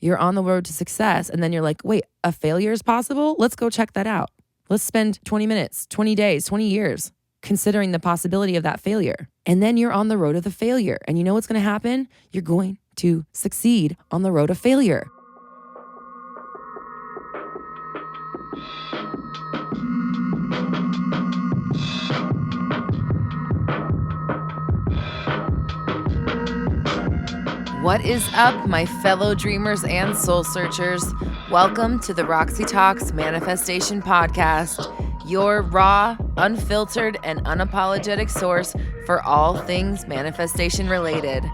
You're on the road to success. And then you're like, wait, a failure is possible? Let's go check that out. Let's spend 20 minutes, 20 days, 20 years considering the possibility of that failure. And then you're on the road of the failure. And you know what's going to happen? You're going to succeed on the road of failure. What is up, my fellow dreamers and soul searchers? Welcome to the Roxy Talks Manifestation Podcast, your raw, unfiltered, and unapologetic source for all things manifestation related.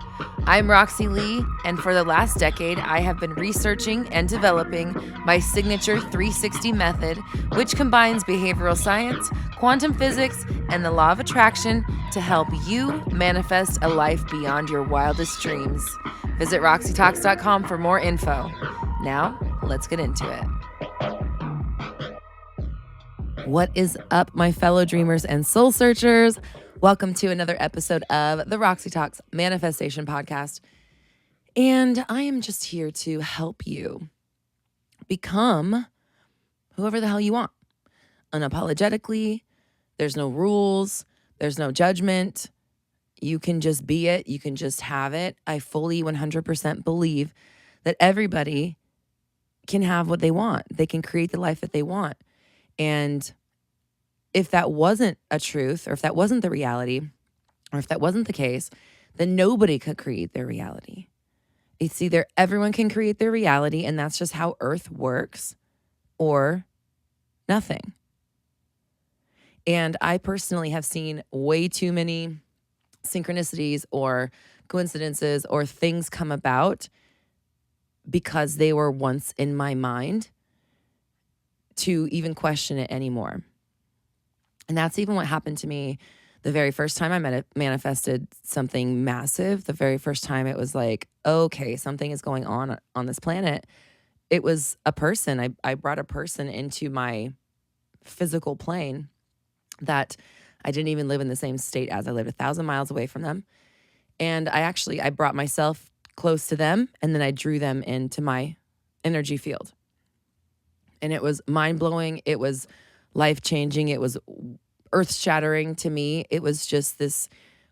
I'm Roxy Lee, and for the last decade, I have been researching and developing my signature 360 method, which combines behavioral science, quantum physics, and the law of attraction to help you manifest a life beyond your wildest dreams. Visit RoxyTalks.com for more info. Now, let's get into it. What is up, my fellow dreamers and soul searchers? Welcome to another episode of the Roxy Talks Manifestation Podcast. And I am just here to help you become whoever the hell you want. Unapologetically, there's no rules, there's no judgment. You can just be it. You can just have it. I fully 100% believe that everybody can have what they want. They can create the life that they want. And if that wasn't a truth, or if that wasn't the reality, or if that wasn't the case, then nobody could create their reality. It's either everyone can create their reality, and that's just how Earth works, or nothing. And I personally have seen way too many synchronicities or coincidences or things come about because they were once in my mind to even question it anymore. And that's even what happened to me the very first time I manifested something massive. The very first time it was like, okay, something is going on this planet. It was a person. I brought a person into my physical plane that I didn't even live in the same state as. I lived 1,000 miles away from them. And I brought myself close to them, and then I drew them into my energy field. And it was mind-blowing. It was life-changing. It was earth-shattering to me. It was just this,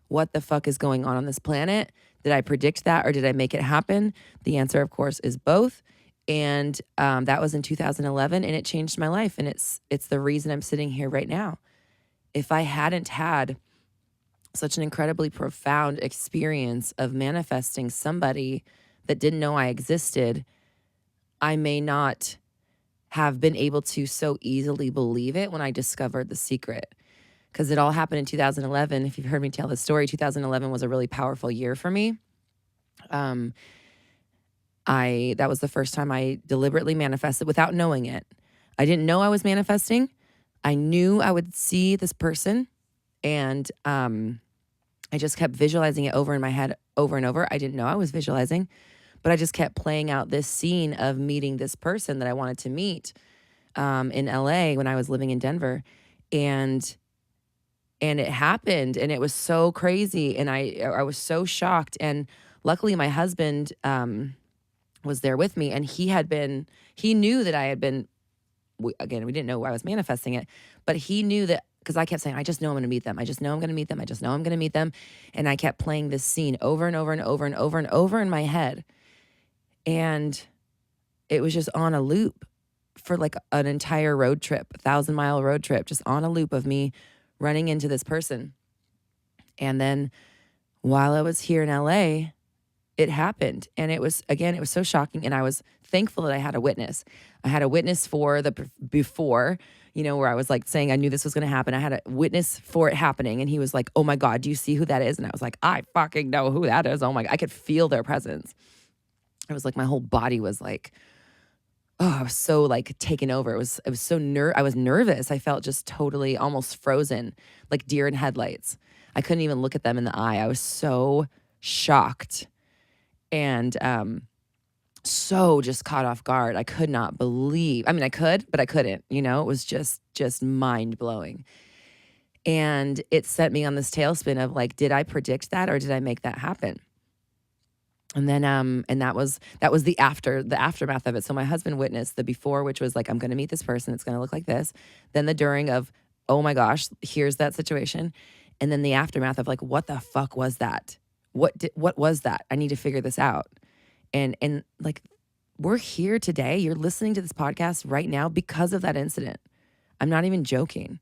what the fuck is going on this planet? Did I predict that, or did I make it happen? The answer, of course, is both. And that was in 2011, and it changed my life. And it's the reason I'm sitting here right now. If I hadn't had such an incredibly profound experience of manifesting somebody that didn't know I existed, I may not have been able to so easily believe it when I discovered the secret. Because it all happened in 2011. If you've heard me tell this story, 2011 was a really powerful year for me. That was the first time I deliberately manifested without knowing it. I didn't know I was manifesting. I knew I would see this person, and I just kept visualizing it over in my head over and over. I didn't know I was visualizing, but I just kept playing out this scene of meeting this person that I wanted to meet in LA when I was living in Denver. And it happened, and it was so crazy, and I was so shocked. And luckily my husband was there with me, and he knew that I had been, again, we didn't know I was manifesting it, but he knew that, because I kept saying, I just know I'm going to meet them. I just know I'm going to meet them. I just know I'm going to meet them. And I kept playing this scene over and over and over and over and over in my head. And it was just on a loop for like an entire road trip, 1,000-mile road trip, just on a loop of me running into this person. And then while I was here in LA, it happened. And it was so shocking. And I was thankful that I had a witness. I had a witness for the before, where I was like saying I knew this was going to happen. I had a witness for it happening. And he was like, oh my God, do you see who that is? And I was like, I fucking know who that is. Oh my God. I could feel their presence. It was like my whole body was like, oh, I was so like taken over. It was so I was nervous. I felt just totally almost frozen, like deer in headlights. I couldn't even look at them in the eye. I was so shocked. And so just caught off guard. I could not believe. I mean, I could, but I couldn't. It was just mind blowing. And it set me on this tailspin of like, did I predict that, or did I make that happen? And then and that was the aftermath of it. So my husband witnessed the before, which was like, I'm going to meet this person, it's going to look like this. Then the during of, oh my gosh, here's that situation. And then the aftermath of like, what the fuck was that? What was that? I need to figure this out. And like, we're here today. You're listening to this podcast right now because of that incident. I'm not even joking.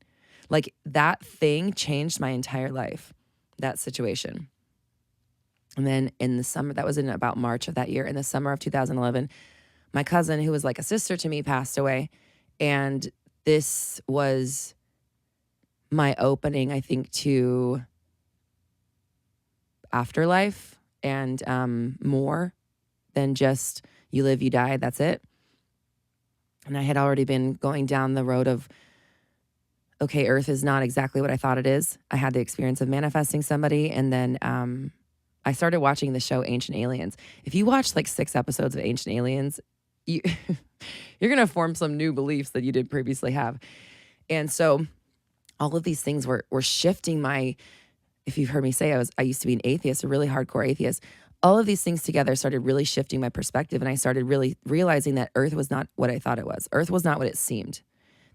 Like, that thing changed my entire life, that situation. And then in the summer, that was in about March of that year, in the summer of 2011, my cousin, who was like a sister to me, passed away. And this was my opening, I think, to afterlife and more than just you live, you die, that's it. And I had already been going down the road of, okay, Earth is not exactly what I thought it is. I had the experience of manifesting somebody. And then I started watching the show Ancient Aliens. If you watch like 6 episodes of Ancient Aliens, you're going to form some new beliefs that you didn't previously have. And so all of these things were shifting my, if you've heard me say, I used to be an atheist, a really hardcore atheist. All of these things together started really shifting my perspective. And I started really realizing that Earth was not what I thought it was. Earth was not what it seemed.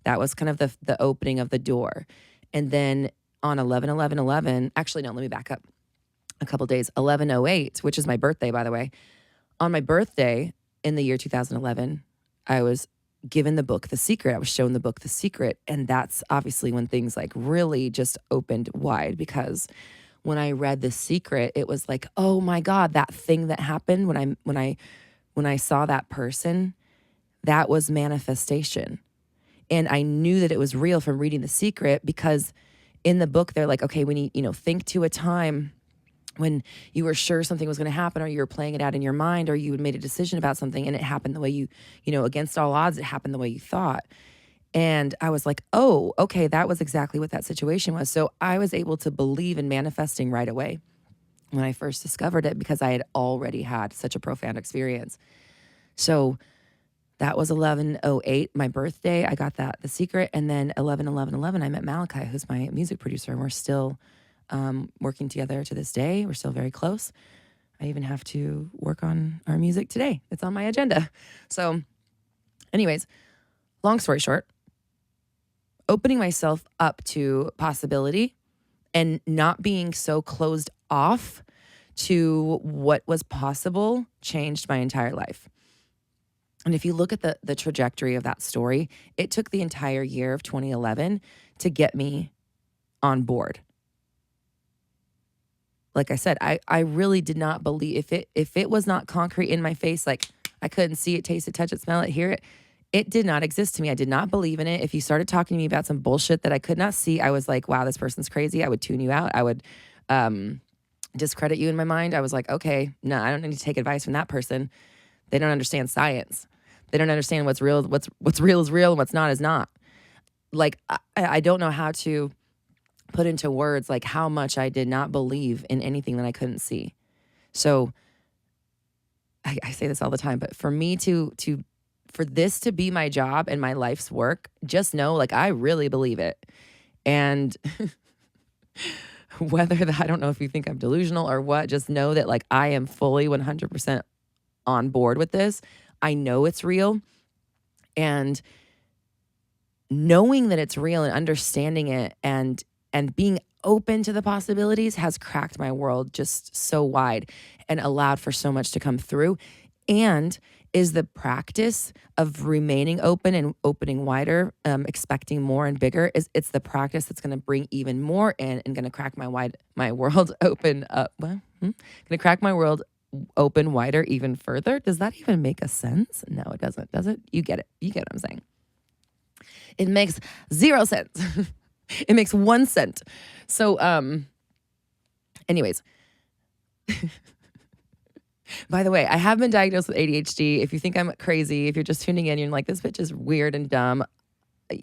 That was kind of the opening of the door. And then on 11/11/11, actually, no, let me back up a couple days, 11/08, which is my birthday, by the way. On my birthday in the year 2011, I was given the book, The Secret. I was shown the book, The Secret. And that's obviously when things like really just opened wide, because when I read The Secret, it was like, oh my God, that thing that happened when I saw that person, that was manifestation. And I knew that it was real from reading The Secret, because in the book, they're like, okay, when you think to a time when you were sure something was going to happen, or you were playing it out in your mind, or you had made a decision about something and it happened the way you against all odds, it happened the way you thought. And I was like, oh, okay, that was exactly what that situation was. So I was able to believe in manifesting right away when I first discovered it, because I had already had such a profound experience. So that was 11/08, my birthday. I got The Secret. And then 11/11/11, I met Malachi, who's my music producer. And we're still working together to this day. We're still very close. I even have to work on our music today. It's on my agenda. So anyways, long story short, opening myself up to possibility and not being so closed off to what was possible changed my entire life. And if you look at the trajectory of that story, it took the entire year of 2011 to get me on board. Like I said, I really did not believe, if it was not concrete in my face, like I couldn't see it, taste it, touch it, smell it, hear it, it did not exist to me. I did not believe in it. If you started talking to me about some bullshit that I could not see, I was like, wow, this person's crazy. I would tune you out. I would discredit you in my mind. I was like, okay, no, I don't need to take advice from that person. They don't understand science. They don't understand what's real. What's real is real and what's not is not. Like, I don't know how to put into words like how much I did not believe in anything that I couldn't see. So I say this all the time, but for me for this to be my job and my life's work, just know, like, I really believe it. And I don't know if you think I'm delusional or what, just know that, like, I am fully 100% on board with this. I know it's real. And knowing that it's real and understanding it and being open to the possibilities has cracked my world just so wide and allowed for so much to come through, and is the practice of remaining open and opening wider, expecting more and bigger. It's the practice that's going to bring even more in and going to crack my world open up. Going to crack my world open wider even further. Does that even make a sense? No, it doesn't. Does it? You get it. You get what I'm saying. It makes 0 sense. It makes 1 cent. So, anyways, by the way, I have been diagnosed with ADHD. If you think I'm crazy, if you're just tuning in, you're like, this bitch is weird and dumb,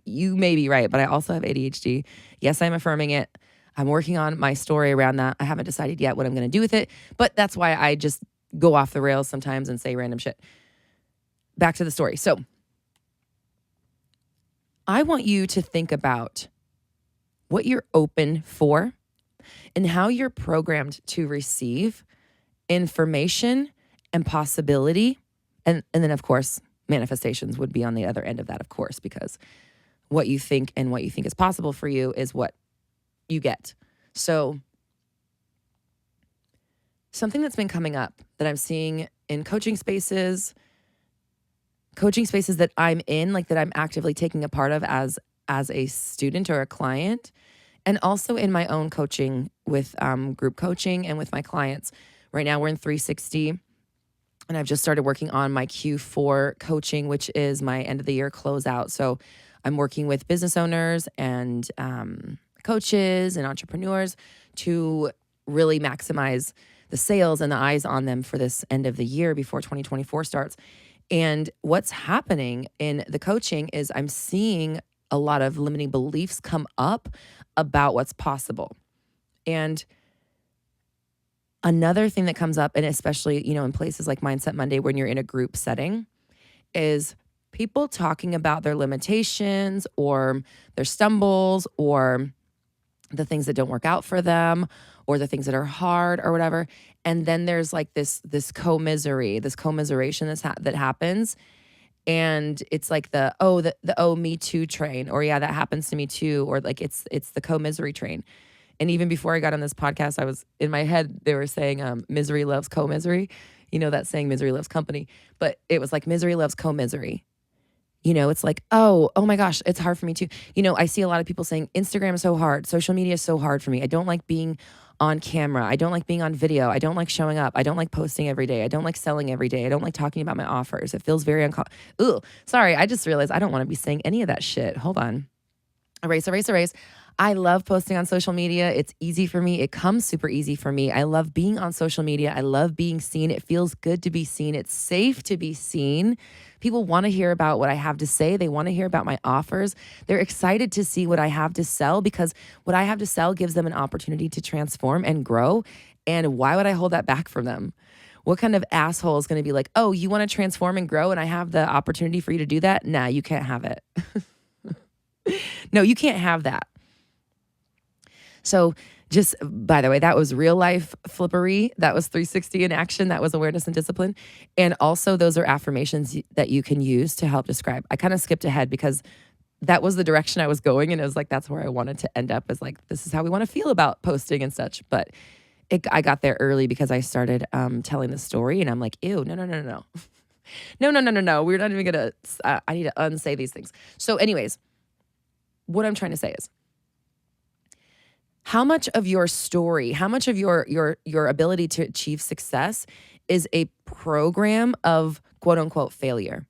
you may be right, but I also have ADHD. Yes, I'm affirming it. I'm working on my story around that. I haven't decided yet what I'm going to do with it, but that's why I just go off the rails sometimes and say random shit. Back to the story. So I want you to think about what you're open for and how you're programmed to receive information and possibility. And then, of course, manifestations would be on the other end of that, of course, because what you think and what you think is possible for you is what you get. So something that's been coming up that I'm seeing in coaching spaces that I'm in, like that I'm actively taking a part of as a student or a client, and also in my own coaching with group coaching and with my clients. Right now we're in 360, and I've just started working on my Q4 coaching, which is my end of the year closeout. So I'm working with business owners and coaches and entrepreneurs to really maximize the sales and the eyes on them for this end of the year before 2024 starts. And what's happening in the coaching is I'm seeing a lot of limiting beliefs come up about what's possible. And another thing that comes up, and especially, in places like Mindset Monday, when you're in a group setting, is people talking about their limitations or their stumbles or the things that don't work out for them or the things that are hard or whatever. And then there's like this commiseration that happens. And it's like the me too train, or yeah, that happens to me too. Or like it's the co-misery train. And even before I got on this podcast, I was in my head, they were saying misery loves co-misery. That saying, misery loves company. But it was like misery loves co-misery. It's like, oh my gosh, it's hard for me too. I see a lot of people saying Instagram is so hard. Social media is so hard for me. I don't like being on camera. I don't like being on video. I don't like showing up. I don't like posting every day. I don't like selling every day. I don't like talking about my offers. It feels very uncomfortable. Ooh, sorry. I just realized I don't want to be saying any of that shit. Hold on. Erase. I love posting on social media. It's easy for me. It comes super easy for me. I love being on social media. I love being seen. It feels good to be seen. It's safe to be seen. People want to hear about what I have to say. They want to hear about my offers. They're excited to see what I have to sell because what I have to sell gives them an opportunity to transform and grow. And why would I hold that back from them? What kind of asshole is going to be like, oh, you want to transform and grow and I have the opportunity for you to do that? Nah, you can't have it. No, you can't have that. So just, by the way, that was real life flippery. That was 360 in action. That was awareness and discipline. And also those are affirmations that you can use to help describe. I kind of skipped ahead because that was the direction I was going. And it was like, that's where I wanted to end up, is like, this is how we want to feel about posting and such. But I got there early because I started telling the story and I'm like, ew, no. No. We're not even going to, I need to unsay these things. So anyways, what I'm trying to say is, how much of your story, how much of your ability to achieve success is a program of quote unquote failure?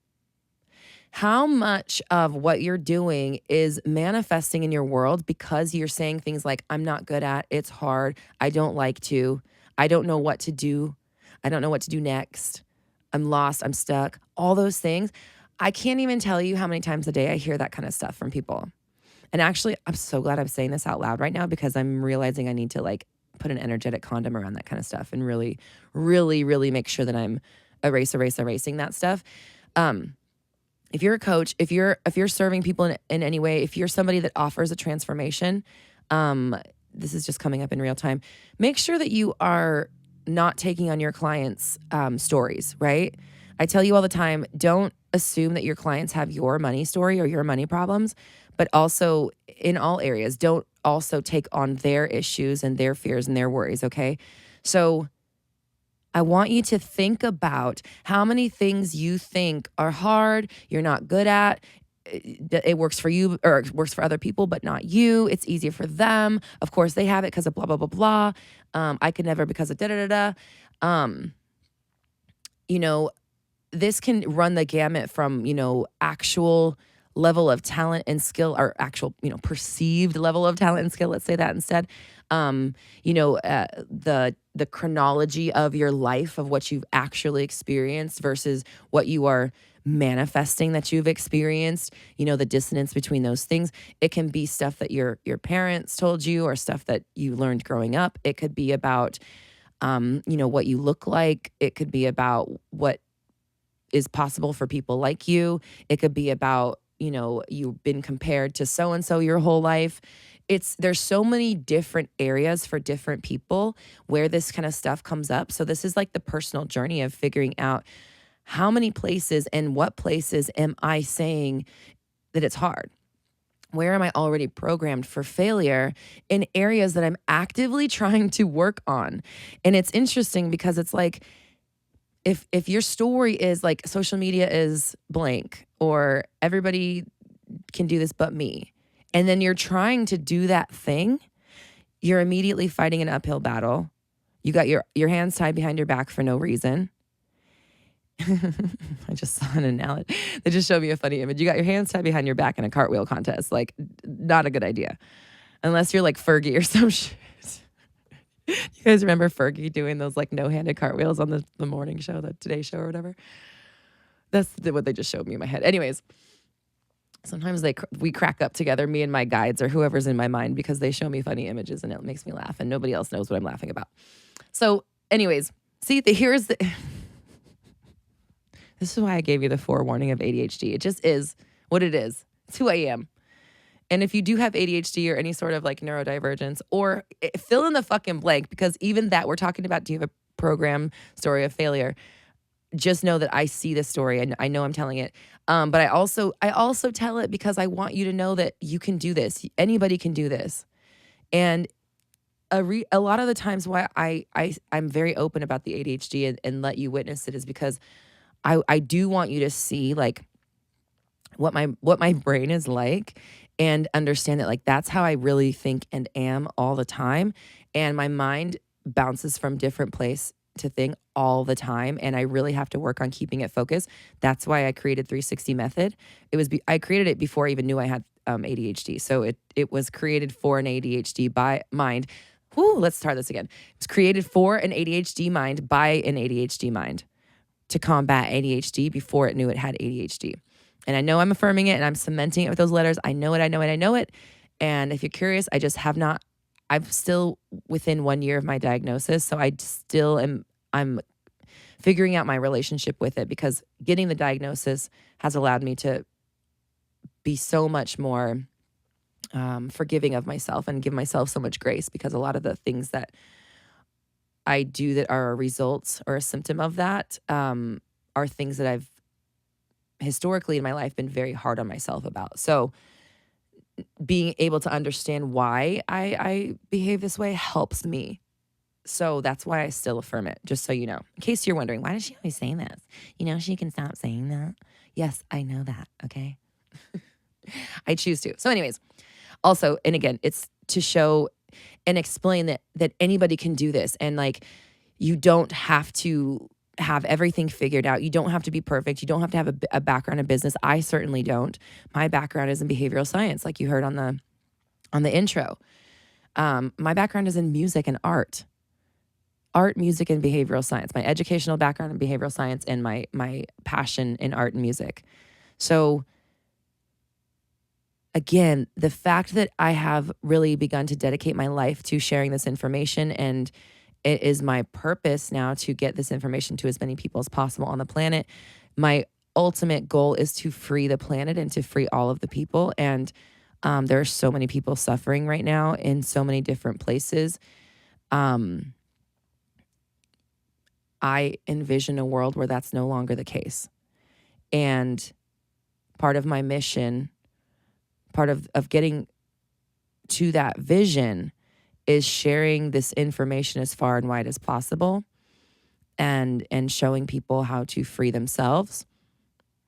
How much of what you're doing is manifesting in your world because you're saying things like, I'm not good at, it's hard, I don't like to, I don't know what to do, I don't know what to do next, I'm lost, I'm stuck, all those things. I can't even tell you how many times a day I hear that kind of stuff from people. And actually, I'm so glad I'm saying this out loud right now because I'm realizing I need to like put an energetic condom around that kind of stuff and really, really, really make sure that I'm erasing that stuff. If you're a coach, if you're serving people in any way, if you're somebody that offers a transformation, this is just coming up in real time. Make sure that you are not taking on your clients' stories, right? I tell you all the time, don't assume that your clients have your money story or your money problems, but also in all areas, don't also take on their issues and their fears and their worries, okay? So I want you to think about how many things you think are hard, you're not good at, it works for you or it works for other people, but not you. It's easier for them. Of course, they have it because of blah, blah, blah, blah. I could never because of da-da-da-da. This can run the gamut from, actual level of talent and skill, or actual, perceived level of talent and skill. Let's say that instead. The chronology of your life of what you've actually experienced versus what you are manifesting that you've experienced, the dissonance between those things. It can be stuff that your parents told you or stuff that you learned growing up. It could be about, what you look like. It could be about what is possible for people like you. It could be about, you've been compared to so-and-so your whole life. there's so many different areas for different people where this kind of stuff comes up. So this is like the personal journey of figuring out how many places and what places am I saying that it's hard? Where am I already programmed for failure in areas that I'm actively trying to work on? And it's interesting because it's like, if your story is like social media is blank or everybody can do this but me, and then you're trying to do that thing, you're immediately fighting an uphill battle. You got your hands tied behind your back for no reason. I just saw an analogy. They just showed me a funny image. You got your hands tied behind your back in a cartwheel contest. Like, not a good idea. Unless you're like Fergie or some shit. You guys remember Fergie doing those like no-handed cartwheels on the morning show, the Today Show or whatever? That's what they just showed me in my head. Anyways, sometimes we crack up together, me and my guides or whoever's in my mind, because they show me funny images and it makes me laugh and nobody else knows what I'm laughing about. So anyways, see, here's the... This is why I gave you the forewarning of ADHD. It just is what it is. It's who I am. And if you do have ADHD or any sort of like neurodivergence, or fill in the fucking blank, because even that, we're talking about, do you have a program story of failure? Just know that I see this story and I know I'm telling it. But I also tell it because I want you to know that you can do this. Anybody can do this. And a lot of the times why I'm very open about the ADHD and let you witness it is because I do want you to see like what my brain is like and understand that like that's how I really think and am all the time. And my mind bounces from different place to thing all the time. And I really have to work on keeping it focused. That's why I created 360 method. I created it before I even knew I had ADHD. So it was created for an ADHD by mind. Let's start this again. It's created for an ADHD mind by an ADHD mind to combat ADHD before it knew it had ADHD. And I know I'm affirming it and I'm cementing it with those letters. I know it. And if you're curious, I'm still within 1 year of my diagnosis. So I'm figuring out my relationship with it, because getting the diagnosis has allowed me to be so much more forgiving of myself and give myself so much grace, because a lot of the things that I do that are a result or a symptom of that are things that I've historically in my life been very hard on myself about. So being able to understand why I behave this way helps me. So that's why I still affirm it, just so you know. In case you're wondering, why does she always say this? She can stop saying that. Yes, I know that, okay? I choose to. So anyways, also, and again, it's to show and explain that anybody can do this. And like, you don't have to have everything figured out. You don't have to be perfect. You don't have to have a background in business. I certainly don't. My background is in behavioral science, like you heard on the intro. My background is in music and art, music, and behavioral science. My educational background in behavioral science and my passion in art and music. So again, the fact that I have really begun to dedicate my life to sharing this information, and it is my purpose now to get this information to as many people as possible on the planet. My ultimate goal is to free the planet and to free all of the people. And there are so many people suffering right now in so many different places. I envision a world where that's no longer the case. And part of my mission, part of getting to that vision, is sharing this information as far and wide as possible and showing people how to free themselves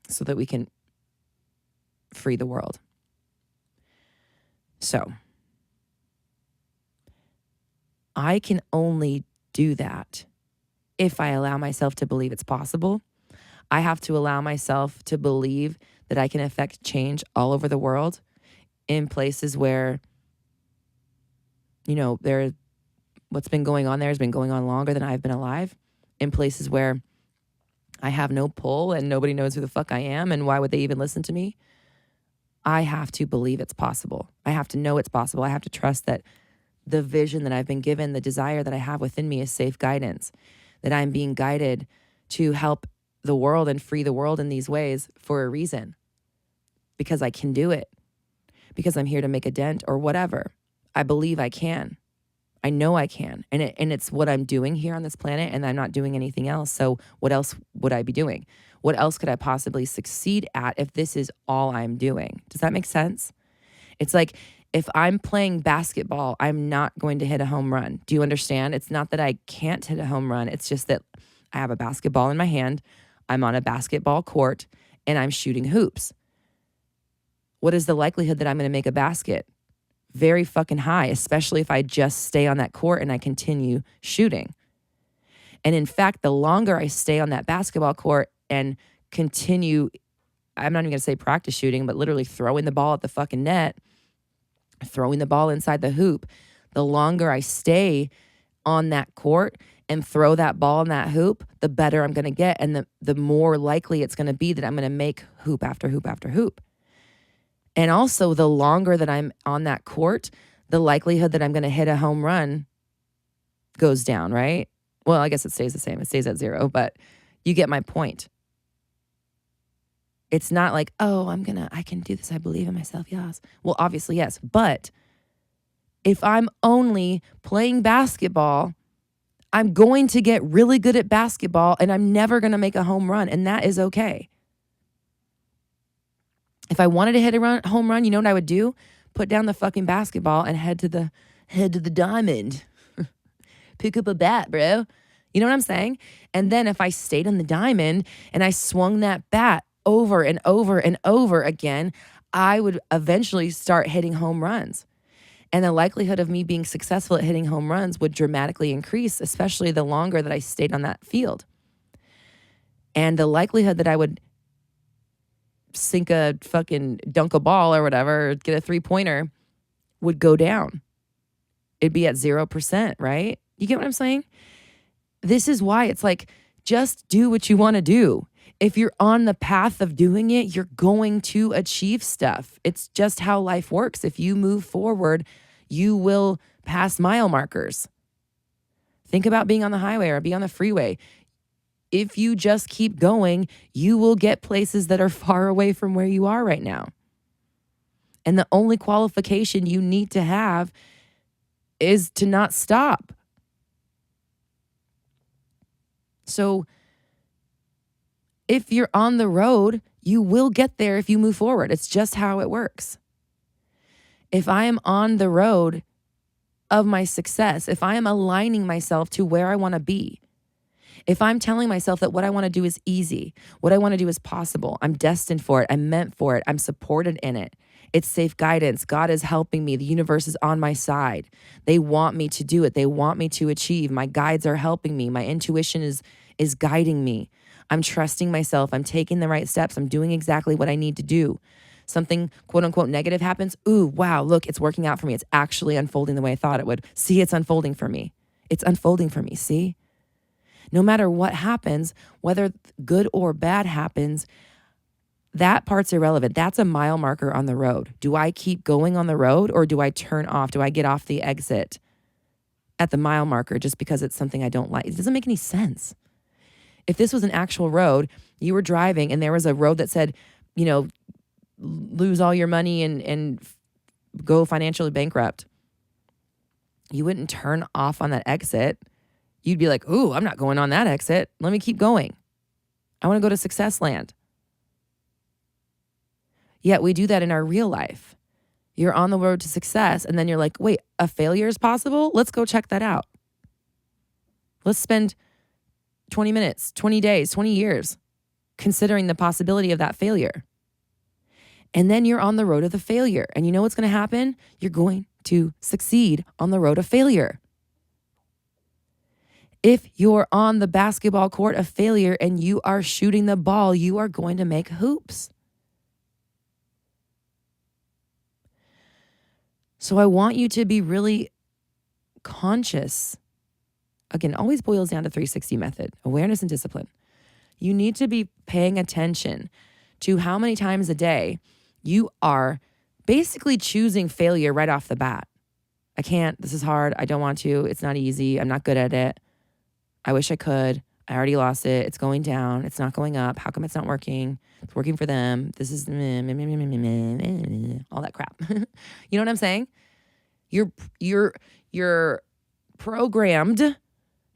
so that we can free the world. So I can only do that if I allow myself to believe it's possible. I have to allow myself to believe that I can affect change all over the world in places where, what's been going on there has been going on longer than I've been alive, in places where I have no pull and nobody knows who the fuck I am and why would they even listen to me. I have to believe it's possible. I have to know it's possible. I have to trust that the vision that I've been given, the desire that I have within me is safe guidance, that I'm being guided to help the world and free the world in these ways for a reason, because I can do it, because I'm here to make a dent or whatever. I believe I can. I know I can. And it's what I'm doing here on this planet, and I'm not doing anything else. So what else would I be doing? What else could I possibly succeed at if this is all I'm doing? Does that make sense? It's like if I'm playing basketball, I'm not going to hit a home run. Do you understand? It's not that I can't hit a home run. It's just that I have a basketball in my hand. I'm on a basketball court and I'm shooting hoops. What is the likelihood that I'm going to make a basket? Very fucking high, especially if I just stay on that court and I continue shooting. And in fact, the longer I stay on that basketball court and continue, I'm not even going to say practice shooting, but literally throwing the ball at the fucking net, throwing the ball inside the hoop, the longer I stay on that court and throw that ball in that hoop, the better I'm going to get. And the more likely it's going to be that I'm going to make hoop after hoop after hoop. And also, the longer that I'm on that court, the likelihood that I'm going to hit a home run goes down, right? Well, I guess it stays the same. It stays at 0, but you get my point. It's not like, oh, I can do this. I believe in myself. Yes. Well, obviously, yes. But if I'm only playing basketball, I'm going to get really good at basketball and I'm never going to make a home run. And that is okay. If I wanted to hit a home run, you know what I would do? Put down the fucking basketball and head to the diamond. Pick up a bat, bro. You know what I'm saying? And then if I stayed on the diamond and I swung that bat over and over and over again, I would eventually start hitting home runs. And the likelihood of me being successful at hitting home runs would dramatically increase, especially the longer that I stayed on that field. And the likelihood that I would sink a fucking dunk a ball or whatever, or get a 3-pointer would go down. It'd be at 0%, right? You get what I'm saying? This is why it's like, just do what you want to do. If you're on the path of doing it, you're going to achieve stuff. It's just how life works. If you move forward, you will pass mile markers. Think about being on the highway or be on the freeway. If you just keep going, you will get places that are far away from where you are right now. And the only qualification you need to have is to not stop. So if you're on the road, you will get there if you move forward. It's just how it works. If I am on the road of my success, if I am aligning myself to where I want to be, if I'm telling myself that what I want to do is easy, what I want to do is possible, I'm destined for it, I'm meant for it, I'm supported in it, it's safe guidance, God is helping me, the universe is on my side, they want me to do it, they want me to achieve, my guides are helping me, my intuition is guiding me, I'm trusting myself, I'm taking the right steps, I'm doing exactly what I need to do. Something quote unquote negative happens, ooh, wow, look, it's working out for me, it's actually unfolding the way I thought it would. See, it's unfolding for me. It's unfolding for me, see? No matter what happens, whether good or bad happens, that part's irrelevant. That's a mile marker on the road. Do I keep going on the road or do I turn off? Do I get off the exit at the mile marker just because it's something I don't like? It doesn't make any sense. If this was an actual road, you were driving and there was a road that said, you know, lose all your money and go financially bankrupt, you wouldn't turn off on that exit. You'd be like, ooh, I'm not going on that exit. Let me keep going. I want to go to success land. Yet we do that in our real life. You're on the road to success and then you're like, wait, a failure is possible? Let's go check that out. Let's spend 20 minutes, 20 days, 20 years considering the possibility of that failure. And then you're on the road of the failure. And you know what's going to happen? You're going to succeed on the road of failure. If you're on the basketball court of failure and you are shooting the ball, you are going to make hoops. So I want you to be really conscious. Again, always boils down to 360 method, awareness and discipline. You need to be paying attention to how many times a day you are basically choosing failure right off the bat. I can't, this is hard, I don't want to, it's not easy, I'm not good at it. I wish I could. I already lost it. It's going down. It's not going up. How come it's not working? It's working for them. This is all that crap. You know what I'm saying? You're you're programmed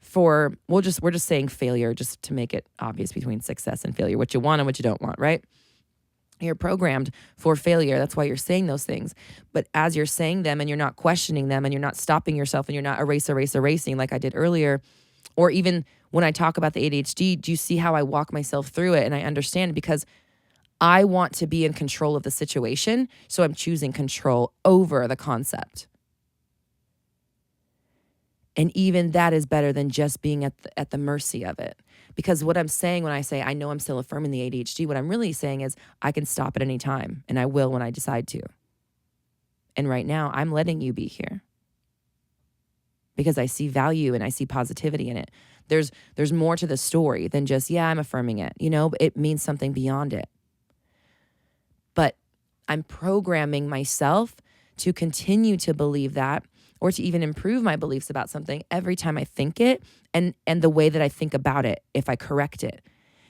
for, we're just saying failure just to make it obvious between success and failure, what you want and what you don't want, right? You're programmed for failure. That's why you're saying those things. But as you're saying them and you're not questioning them and you're not stopping yourself and you're not erasing like I did earlier, or even when I talk about the ADHD, do you see how I walk myself through it? And I understand because I want to be in control of the situation. So I'm choosing control over the concept. And even that is better than just being at the mercy of it. Because what I'm saying when I say I know I'm still affirming the ADHD, what I'm really saying is I can stop at any time, and I will when I decide to. And right now, I'm letting you be here because I see value and I see positivity in it. There's more to the story than just, yeah, I'm affirming it. It means something beyond it. But I'm programming myself to continue to believe that, or to even improve my beliefs about something every time I think it, and the way that I think about it if I correct it.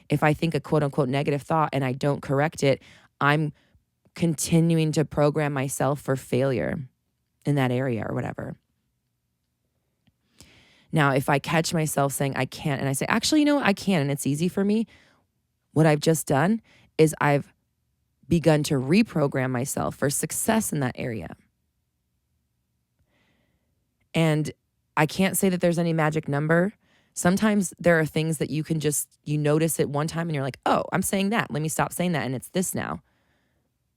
If I think a quote unquote negative thought and I don't correct it, I'm continuing to program myself for failure in that area or whatever. Now, if I catch myself saying I can't and I say, actually, I can and it's easy for me, what I've just done is I've begun to reprogram myself for success in that area. And I can't say that there's any magic number. Sometimes there are things that you can you notice it one time and you're like, oh, I'm saying that. Let me stop saying that. And it's this now.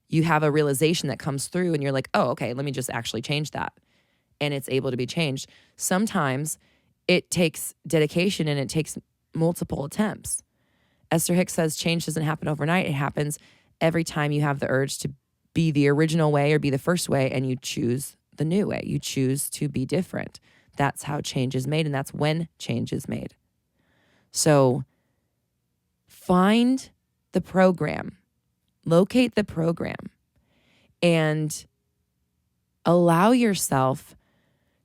You have a realization that comes through and you're like, oh, okay, let me just actually change that. And it's able to be changed. Sometimes it takes dedication and it takes multiple attempts. Esther Hicks says change doesn't happen overnight. It happens every time you have the urge to be the original way or be the first way and you choose the new way. You choose to be different. That's how change is made, and that's when change is made. So find the program, locate the program, and allow yourself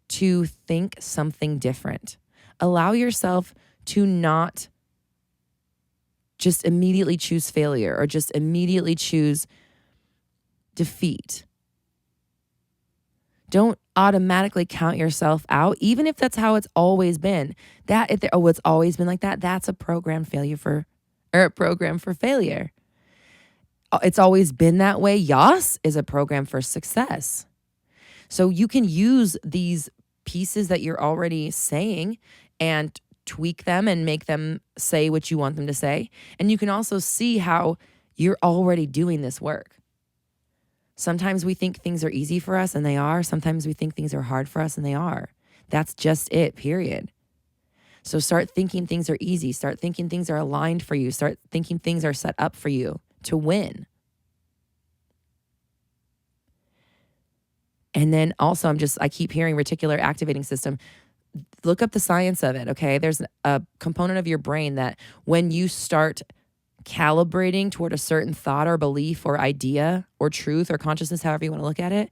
to think something different. Allow yourself to not just immediately choose failure or just immediately choose defeat. Don't automatically count yourself out, even if that's how it's always been. It's always been like that. That's a program for failure. It's always been that way. Yas is a program for success. So you can use these pieces that you're already saying and tweak them and make them say what you want them to say. And you can also see how you're already doing this work. Sometimes we think things are easy for us, and they are. Sometimes we think things are hard for us, and they are. That's just it, period. So start thinking things are easy. Start thinking things are aligned for you. Start thinking things are set up for you to win. And then also I keep hearing reticular activating system. Look up the science of it, okay? There's a component of your brain that when you start calibrating toward a certain thought or belief or idea or truth or consciousness, however you want to look at it,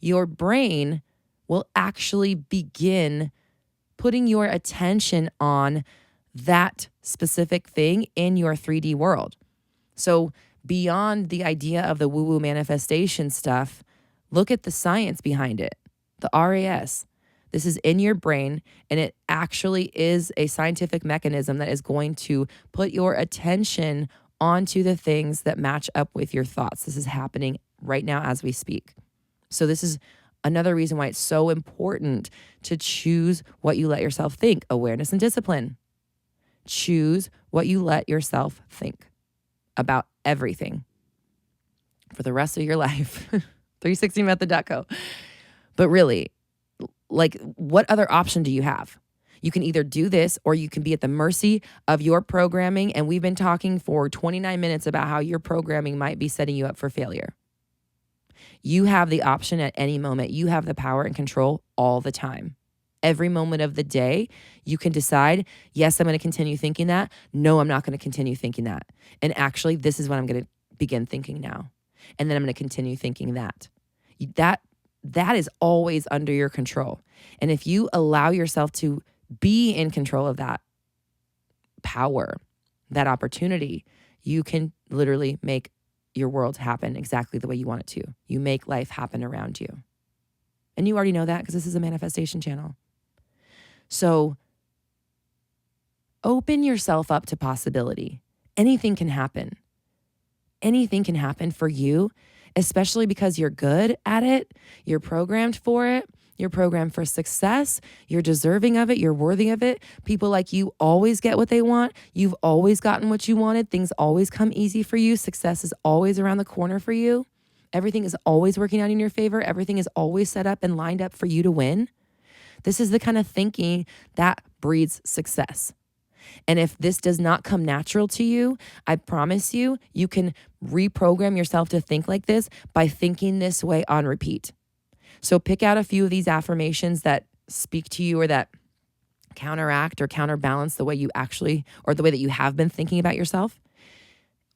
your brain will actually begin putting your attention on that specific thing in your 3D world. So beyond the idea of the woo-woo manifestation stuff, look at the science behind it, the RAS. This is in your brain, and it actually is a scientific mechanism that is going to put your attention onto the things that match up with your thoughts. This is happening right now as we speak. So this is another reason why it's so important to choose what you let yourself think. Awareness and discipline. Choose what you let yourself think about everything for the rest of your life. 360method.co. But really, what other option do you have? You can either do this or you can be at the mercy of your programming. And we've been talking for 29 minutes about how your programming might be setting you up for failure. You have the option at any moment. You have the power and control all the time. Every moment of the day, you can decide, yes, I'm going to continue thinking that. No, I'm not going to continue thinking that. And actually, this is what I'm going to begin thinking now. And then I'm going to continue thinking that. That is always under your control. And if you allow yourself to be in control of that power, that opportunity, you can literally make your world happen exactly the way you want it to. You make life happen around you. And you already know that because this is a manifestation channel. So open yourself up to possibility. Anything can happen. Anything can happen for you, especially because you're good at it. You're programmed for it. You're programmed for success. You're deserving of it. You're worthy of it. People like you always get what they want. You've always gotten what you wanted. Things always come easy for you. Success is always around the corner for you. Everything is always working out in your favor. Everything is always set up and lined up for you to win. This is the kind of thinking that breeds success. And if this does not come natural to you, I promise you, you can reprogram yourself to think like this by thinking this way on repeat. So pick out a few of these affirmations that speak to you or that counteract or counterbalance the way you actually, or the way that you have been thinking about yourself,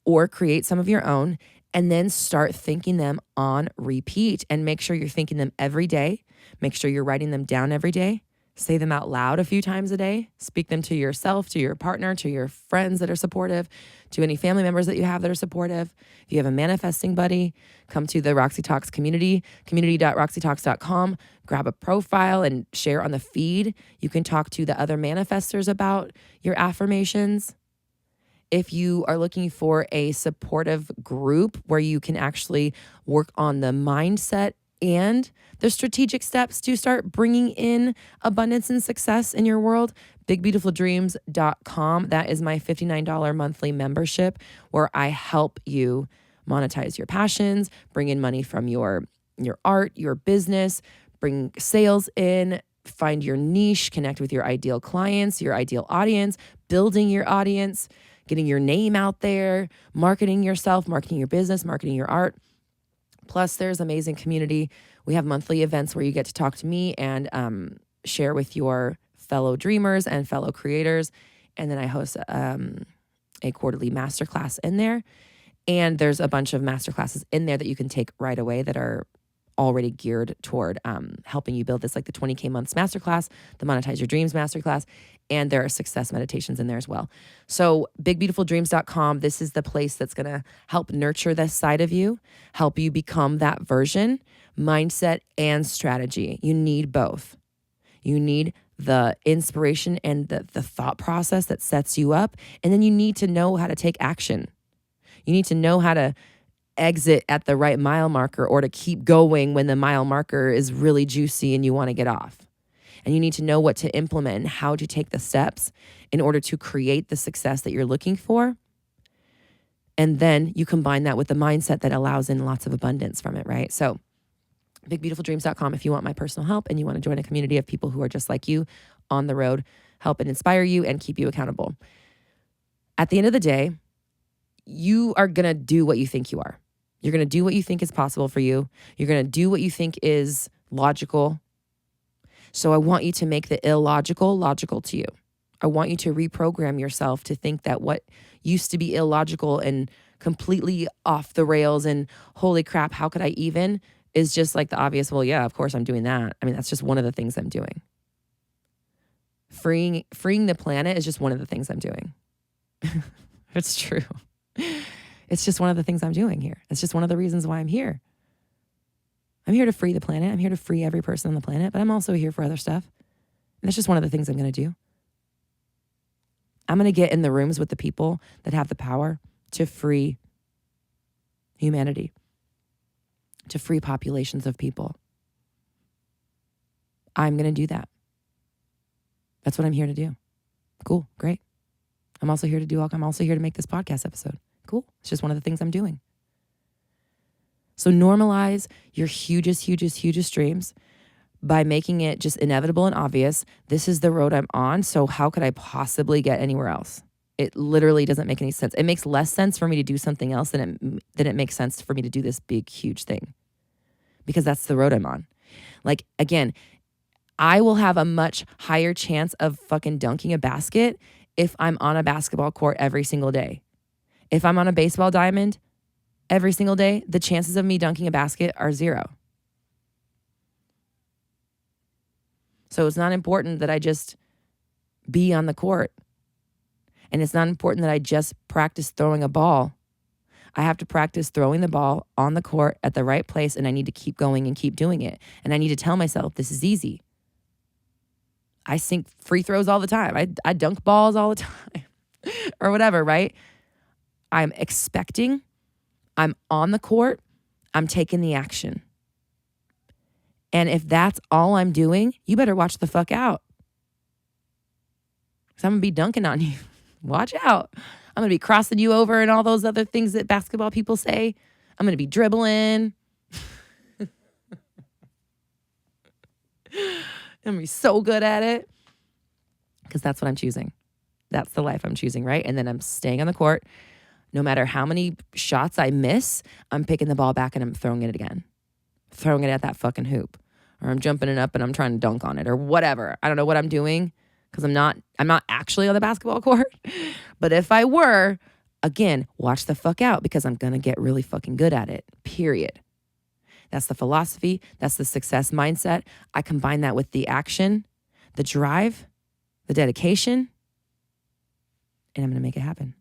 or create some of your own, and then start thinking them on repeat and make sure you're thinking them every day. Make sure you're writing them down every day. Say them out loud a few times a day. Speak them to yourself, to your partner, to your friends that are supportive, to any family members that you have that are supportive. If you have a manifesting buddy, come to the Roxy Talks community, community.roxytalks.com. Grab a profile and share on the feed. You can talk to the other manifestors about your affirmations. If you are looking for a supportive group where you can actually work on the mindset and the strategic steps to start bringing in abundance and success in your world, bigbeautifuldreams.com. That is my $59 monthly membership where I help you monetize your passions, bring in money from your art, your business, bring sales in, find your niche, connect with your ideal clients, your ideal audience, building your audience, getting your name out there, marketing yourself, marketing your business, marketing your art. Plus, there's amazing community. We have monthly events where you get to talk to me and share with your fellow dreamers and fellow creators. And then I host a quarterly masterclass in there. And there's a bunch of masterclasses in there that you can take right away that are already geared toward helping you build this, like the 20K months masterclass, the Monetize Your Dreams masterclass, and there are success meditations in there as well. So bigbeautifuldreams.com, this is the place that's going to help nurture this side of you, help you become that version, mindset and strategy. You need both. You need the inspiration and the thought process that sets you up, and then you need to know how to take action. You need to know how to exit at the right mile marker or to keep going when the mile marker is really juicy and you want to get off. And you need to know what to implement and how to take the steps in order to create the success that you're looking for. And then you combine that with the mindset that allows in lots of abundance from it, right? So bigbeautifuldreams.com if you want my personal help and you want to join a community of people who are just like you on the road, help and inspire you and keep you accountable. At the end of the day, you are going to do what you think you are. You're going to do what you think is possible for you. You're going to do what you think is logical. So I want you to make the illogical logical to you. I want you to reprogram yourself to think that what used to be illogical and completely off the rails and holy crap, how could I even, is just like the obvious, well, yeah, of course I'm doing that. I mean, that's just one of the things I'm doing. Freeing the planet is just one of the things I'm doing. It's true. It's just one of the things I'm doing here. It's just one of the reasons why I'm here. I'm here to free the planet. I'm here to free every person on the planet, but I'm also here for other stuff. And that's just one of the things I'm going to do. I'm going to get in the rooms with the people that have the power to free humanity, to free populations of people. I'm going to do that. That's what I'm here to do. Cool. Great. I'm also here to make this podcast episode. Cool. It's just one of the things I'm doing. So normalize your hugest dreams by making it just inevitable and obvious. This is the road I'm on. So how could I possibly get anywhere else? It literally doesn't make any sense. It makes less sense for me to do something else than it makes sense for me to do this big, huge thing, because that's the road I'm on. Like, again, I will have a much higher chance of fucking dunking a basket if I'm on a basketball court every single day. If I'm on a baseball diamond every single day, the chances of me dunking a basket are 0. So it's not important that I just be on the court. And it's not important that I just practice throwing a ball. I have to practice throwing the ball on the court at the right place, and I need to keep going and keep doing it. And I need to tell myself, this is easy. I sink free throws all the time. I dunk balls all the time or whatever, right? I'm expecting, I'm on the court, I'm taking the action. And if that's all I'm doing, you better watch the fuck out. Because I'm going to be dunking on you. Watch out. I'm going to be crossing you over and all those other things that basketball people say. I'm going to be dribbling. I'm going to be so good at it. Because that's what I'm choosing. That's the life I'm choosing, right? And then I'm staying on the court. No matter how many shots I miss, I'm picking the ball back and I'm throwing it again. Throwing it at that fucking hoop. Or I'm jumping it up and I'm trying to dunk on it or whatever. I don't know what I'm doing because I'm not actually on the basketball court. But if I were, again, watch the fuck out because I'm going to get really fucking good at it, period. That's the philosophy. That's the success mindset. I combine that with the action, the drive, the dedication, and I'm going to make it happen.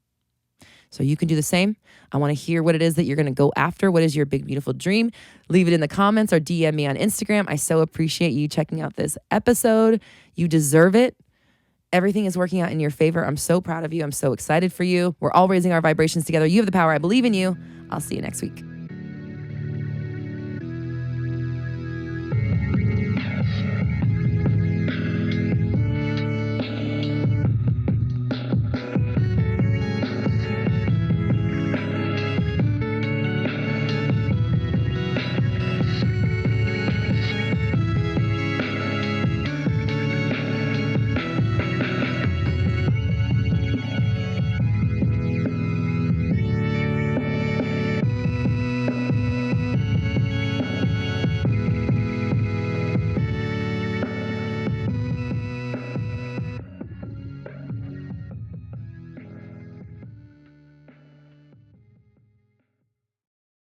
So you can do the same. I want to hear what it is that you're going to go after. What is your big, beautiful dream? Leave it in the comments or DM me on Instagram. I so appreciate you checking out this episode. You deserve it. Everything is working out in your favor. I'm so proud of you. I'm so excited for you. We're all raising our vibrations together. You have the power. I believe in you. I'll see you next week.